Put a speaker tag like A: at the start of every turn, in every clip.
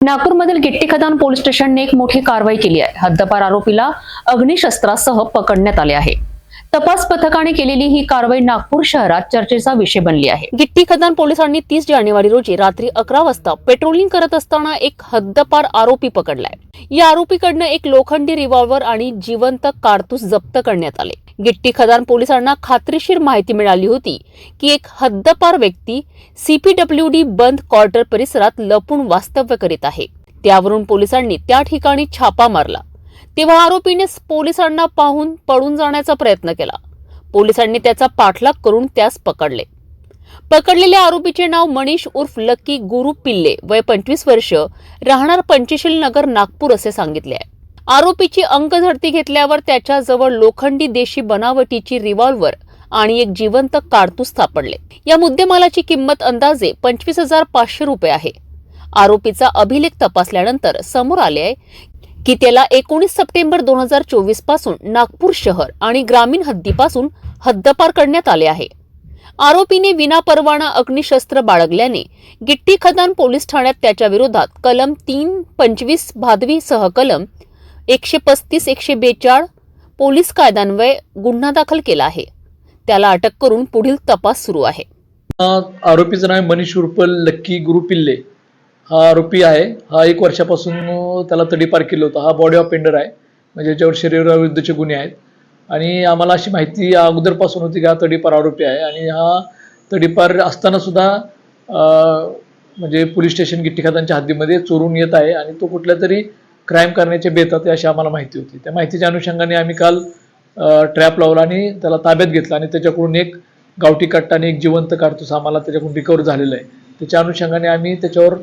A: नागपूरमधील गिट्टी खदान पोलीस स्टेशनने एक मोठी कारवाई केली आहे। हद्दपार आरोपीला अग्निशस्त्रासह पकडण्यात आले आहे। तपास पथकाने केलेली ही कारवाई नागपूर शहरात चर्चेचा विषय बनली आहे। गिट्टी खदान पोलिसांनी 30 जानेवारी रोजी रात्री 11 वाजता पेट्रोलिंग करत असताना एक हद्दपार आरोपी पकडलाय। या आरोपीकडनं एक लोखंडी रिव्हॉल्वर आणि जिवंत कारतूस जप्त करण्यात आले। गिट्टी खदान पोलिसांना खात्रीशीर माहिती मिळाली होती की एक हद्दपार व्यक्ती CPWD बंद क्वार्टर परिसरात लपून वास्तव्य करीत आहे। त्यावरून पोलिसांनी त्या ठिकाणी छापा मारला तेव्हा आरोपीने पोलिसांना पाहून पळून जाण्याचा प्रयत्न केला। पोलिसांनी त्याचा पाठलाग करून त्यास पकडले। पकडलेल्या आरोपीचे नाव मनीष उर्फ लकी गुरु पिल्ले, वय 25 वर्ष, राहणार पंचशील नगर, नागपूर असे सांगितले आहे। आरोपीची अंगझडती घेतल्यावर त्याच्याजवळ लोखंडी देशी बनावटीची रिव्हॉल्वर आणि एक जिवंत कारतूस सापडले। या मुद्देमालाची किंमत अंदाजे 25,500 रुपये आहे। आरोपीचा अभिलेख तपासल्यानंतर समोर आले आहे की त्याला 19 सप्टेंबर 2024 पासून नागपूर शहर आणि ग्रामीण हद्दीपासून हद्दपार करण्यात आले आहे। आरोपीने विनापरवाना अग्निशस्त्र बाळगल्याने गिट्टी खदान पोलीस ठाण्यात त्याच्या विरोधात कलम 325 भादवी सह कलम 135 142 पोलीस कायद्यान्वये गुन्हा दाखल केला आहे। त्याला अटक करून पुढील तपास सुरू आहे।
B: आरोपीचं नाव मनीष उर्फ लक्की गुरु पिल्ले हा आरोपी आहे। हा 1 वर्षापासून त्याला तडीपार केलं होतं। हा बॉडी ऑफेंडर आहे, म्हणजे याच्यावर शरीराविरुद्धचे गुन्हे आहेत। आणि आम्हाला अशी माहिती अगोदरपासून होती की हा तडीपार आरोपी आहे आणि हा तडीपार असताना सुद्धा म्हणजे पोलीस स्टेशन गिट्टी खदानच्या हद्दीमध्ये चोरून येत आहे आणि तो कुठल्या तरी क्राईम करण्याचे बेतात अशी आम्हाला माहिती होती। त्या माहितीच्या अनुषंगाने आम्ही काल ट्रॅप लावला आणि त्याला ताब्यात घेतला आणि त्याच्याकडून एक गावठी कट्टा आणि एक जिवंत कारतूस आम्हाला त्याच्याकडून रिकवर झालेला आहे। त्याच्या अनुषंगाने आम्ही त्याच्यावर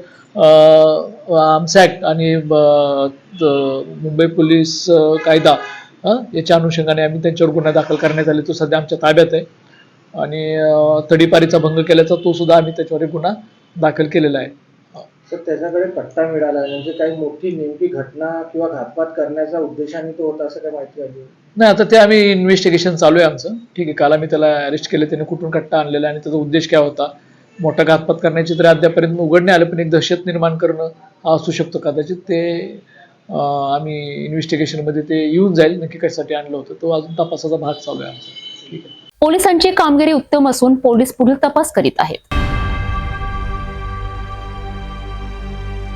B: आर्म्स ॲक्ट आणि मुंबई पोलीस कायदा याच्या अनुषंगाने आम्ही त्यांच्यावर गुन्हा दाखल करण्यात आले। तो सध्या आमच्या ताब्यात आहे आणि तडीपारीचा भंग केल्याचा तो सुद्धा आम्ही त्याच्यावर एक गुन्हा दाखल केलेला आहे।
C: सर, त्याच्याकडे पट्टा मिळाला म्हणजे काही मोठी नेमकी घटना किंवा घातपात करण्याचा उद्देशाने तो होता असं काय माहिती आली
B: नाही? आता ते आम्ही इन्व्हेस्टिगेशन चालू आहे आमचं। ठीक आहे, काल आम्ही त्याला अरेस्ट केले, त्याने कुठून कट्टा आणलेला आणि त्याचा उद्देश काय होता, मोठा घातपात करण्याची तर अद्यापर्यंत उघड नाही आलं, पण एक दहशत निर्माण करणं हा असू शकतो कदाचित। ते आम्ही इन्व्हेस्टिगेशनमध्ये ते येऊन जाईल नक्की कशासाठी आणलं होतं, तो अजून तपासाचा भाग चालू आहे आमचा। ठीक आहे,
A: पोलिसांची कामगिरी उत्तम असून पोलीस पुढील तपास करीत आहेत।